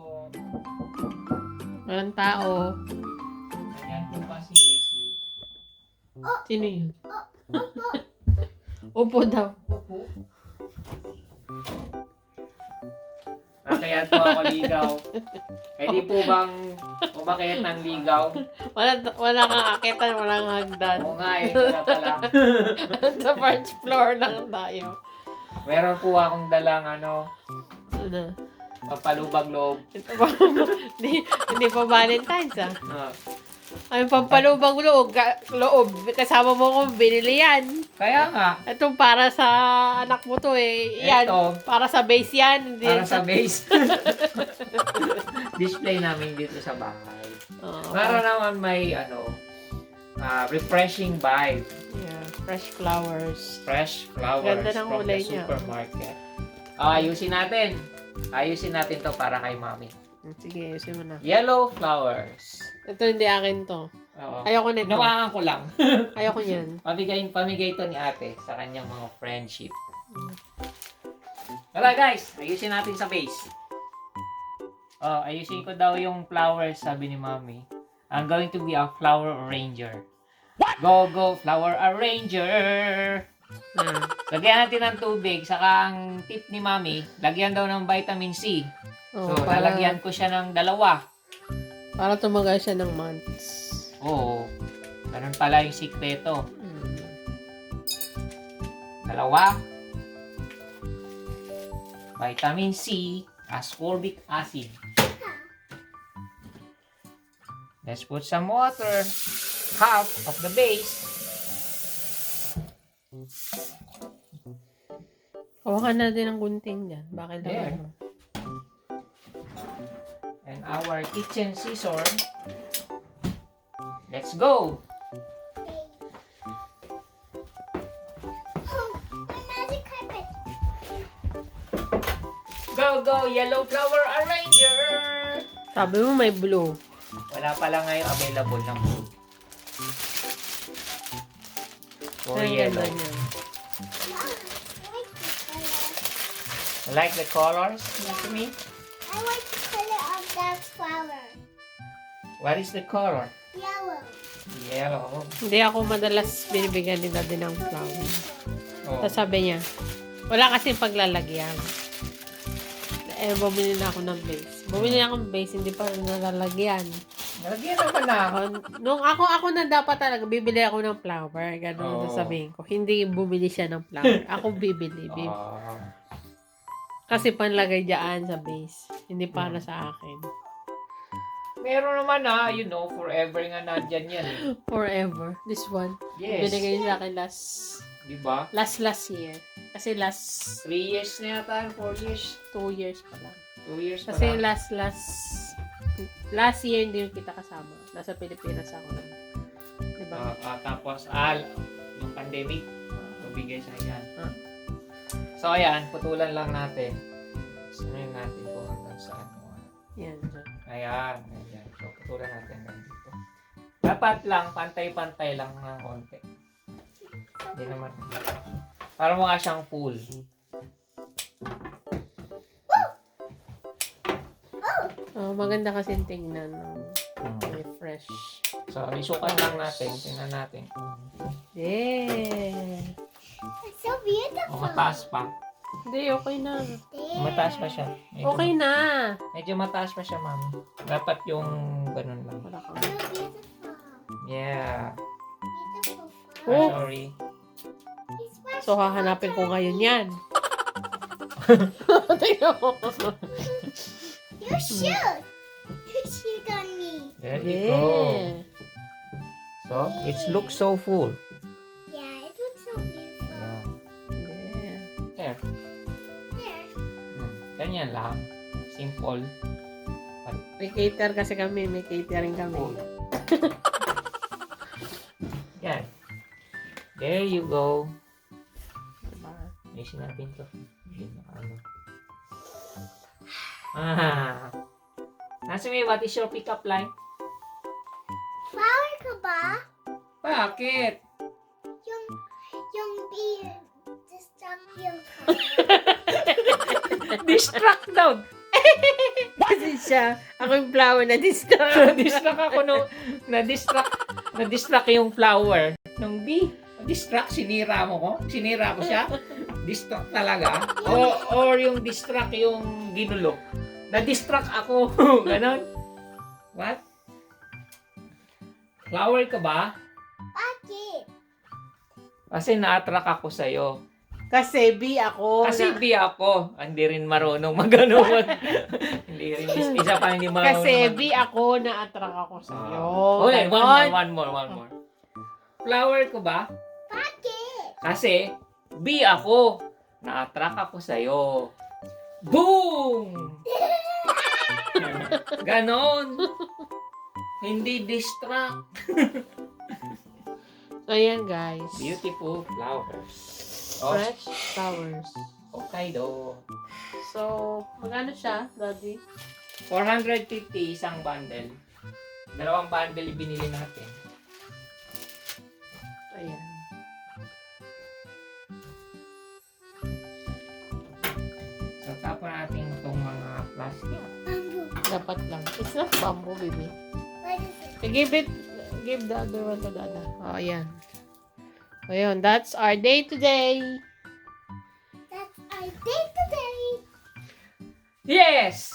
po. Walang tao. Ayan po ba si Leslie? Sino yun? Upo daw. Opo. Kaya po ako ligaw. Pwede po bang umakit ng ligaw? Wala kang akitan, walang hagdan. Oo nga eh, wala pala. Sa first floor lang tayo. Meron po akong dalang ano, Ano? papalubag loob. Ito ba? Hindi pa Valentine's ah. Ah. Ay, pampalubang loob. Kasama mo kung binili yan. Kaya nga, Ito para sa anak mo to eh. Yan. Ito. Para sa base yan. Hindi para yan sa base. Display namin dito sa bahay. Oo. Para naman may ano, refreshing vibe. Yeah, fresh flowers. Fresh flowers Ganda ng from the kulay niya. supermarket. Ayusin natin. Ayusin natin to para kay mami. Sige, ayusin mo na. Yellow flowers. Ito hindi akin to. Oo. Ayoko nito. Nawakan ko lang. Ayoko niyan. Pamigay to ni ate sa kanyang mga friendship. Wala guys, ayusin natin sa base. Oh, ayusin ko daw yung flowers, sabi ni mami. I'm going to be a flower arranger. Go, go, flower arranger! Lagyan natin ng tubig, saka ang tip ni mami, lagyan daw ng vitamin C. So, lalagyan ko siya ng 2. Para tumagal siya ng months. Oo. Ganun pala yung sikreto. 2. Vitamin C, ascorbic acid. Let's put some water. Half of the base. Hawakan natin ng gunting dyan. Bakit There. lang? And our kitchen scissor. Let's go! Go, go, yellow flower arranger! Sabi mo may blue. Wala pala ngayon available ng blue. Or Ang yellow. ganda niya. Like the colors, to me? I like the color of that flower. What is the color? Yellow. Yellow. Hindi ako madalas binibigyan ni daddy ng flower. Oh. Tapos sabi niya, wala kasi paglalagyan. Eh, bumili na ako ng base. Bumili na ako ng base, hindi pa nalalagyan. Nalagyan naman na ako. Nung ako na dapat talaga, bibili ako ng flower. Ganun Oo. sasabihin ko. Hindi bumili siya ng flower. Ako bibili. Kasi panlagay dyan sa base. Hindi para sa akin. Meron naman you know, forever nga nandyan yan. Forever. This one. Yes. Binigay niya sa akin Diba? last year. Kasi 3 years na yata, 4 years. 2 years pa lang. 2 years pa Kasi lang. last year hindi kita kasama. Nasa Pilipinas ako lang. Diba? Tapos, yung pandemic, mabigay sa yan. Ah. So, ayan, putulan lang natin. Sunuyin natin kung hanggang saan. Yan. Ayan, ayan. So, putulan natin hanggang dito. Dapat lang, pantay-pantay lang ng konti. Hindi naman. Para mukha siyang pool. Maganda kasi tingnan. May fresh. So, isukat lang natin. Tingnan natin. Yeah. It's so beautiful. O, mataas pa. Hindi, okay na. There. Mataas pa siya. Okay na. Medyo mataas pa siya, mami. Dapat yung ganun lang. Wala ka. So beautiful. Yeah. Beautiful Oh. flower. Sorry. He's fresh So, hahanapin ko ngayon yan. Tingnan mo. Your shoes. Your shoes on me. There you go. Yeah. So, it looks so full. Yeah, it looks so beautiful. Yeah. Yeah. There. There. Ganyan lang. Simple. May cater kasi kami. May catering kami. Full. Yan. There you go. Diba? Ayusin natin to. Ayun, ano. Nasumi, what is your pick-up line? Flower ka ba? Bakit? Yung beer. Distract yung Distract daw. Kasi siya. Ako yung flower na distract. Na-distract ako nung na-distract yung flower. Nung distract, sinira mo ko? Sinira ko siya? Distract talaga? Or yung distract yung ginulo? Na-distract ako. Ganon? What? Flower ka ba? Bakit? Kasi na-attract ako sa'yo. Kasi B ako. Kasi di ako. Hindi rin marunong mag-ganon. Hindi rin. Isa pa hindi marunong. Kasi B ako, na-attract ako sa'yo. Okay, Ganon. one more. Flower ko ba? Bakit? Kasi, B ako. Na-attract ako sa'yo. Boom! Ganon. Hindi distract. So, ayan guys. Beautiful flowers. Oh, Fresh flowers. Hokkaido. So, magkano siya, Daddy? 450 isang bundle. Dalawang bundle binili natin. Ayan. So, tapon natin itong mga plastic. Bamboo. Dapat lang. It's not bamboo, baby. What is it? Give the other one to Dada. Oh, ayan. Ayun, that's our day today. That's our day today. Yes!